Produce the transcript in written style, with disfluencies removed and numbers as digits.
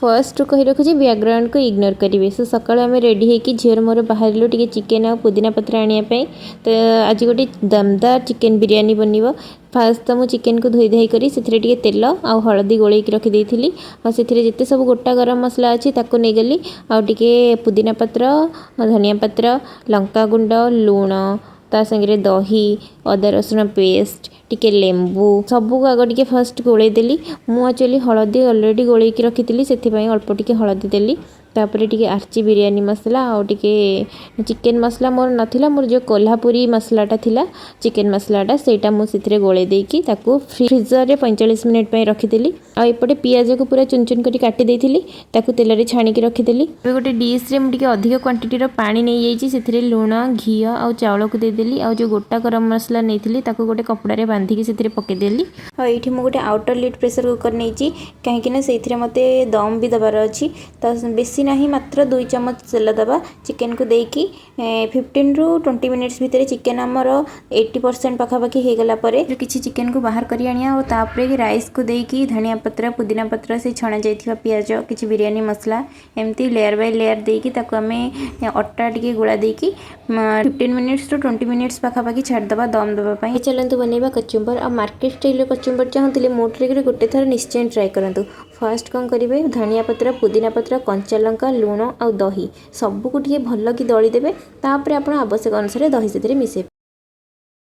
First कही रखुଛି background को ignore करेंगे। सो सकाल आम रेडी होकर झीर मोर बाहर टे चिकेन आ पुदीना पत्र आने तो आज गोटे दमदार चिकेन बिरयानी बनव। फास्ट तो मुझे चिकेन को धोई धाई करी से तेल आ हलदी गोल रखी से जिते सब गोटा गरम मसला अच्छी ताको नहीं गली आउे पुदीना पत्र धनिया पत्र लंका गुंड लुण ता संगे दही अदा रसुण पेस्ट टिके लेंबू सबको आग टिके फर्स्ट गोलेदेली। मु एक्चुअली हलदी ऑलरेडी गोल रखी से अल्प टिके हलदी देली तापर टिके आर्ची बिरयानी मसला और टिके चिकेन मसला मोर नथिला मोर जो कोल्हापुरी मसलाटा थिला चिकेन मसलाटा सेटा मु सिथरे गोले देकी ताकू फ्रीजर रे 45 मिनिट पय रखिदेली। आ एपटे पियाज को पूरा चुन चुन करी काटी देथिली ताकू तेल रे छाणी के रखिदेली। ए गोटे डिश रे मु टिके अधिक क्वांटिटी रो पानी नै जाईची सेथरे लूण घी आ चावल को दे देली आ जो गोटा गरम मसला नैथिली ताकू गोटे कपड़ा रे बांधी के सेथरे पके देली। आ एठी मु गोटे आउटर लिड प्रेशर कुकर नैची काहे कि ना सेथरे मते दम भी दबार अछि त बेसी नहीं मात्र 2 चम्मच तेल दबा चिकेन को देकी 15 रु 20 मिनिट्स भितर चिकेन आमर 80% पाखापाखि हो गला परे जो किछि चिकेन को बाहर करी आनिया और तापरे राइस को देकी धनिया पत्र पुदीना पत्र से छणा जाइथिबा पियाज किछि बिरयानी मसला एमती लेयर बाय लेयर देकी ताको आमे अट्टा टिके गुळा देकी 15 मिनिट्स टू 20 मिनिट्स पाखापाखि छाड़ दबा दम दबा पई। चलंतु बनेबा कचुंबर आ मार्केट स्टाइल कचुंबर चाहूतिले मोटरे के गोटे थर निश्चय ट्राई करंतु। फर्स्ट कौन करेंगे धनिया पत्र पुदीना पत्र कंचा लंका लुण आ दही सबको भल कि दली देवे तापर आप आवश्यक अनुसार दही से मिसेबे।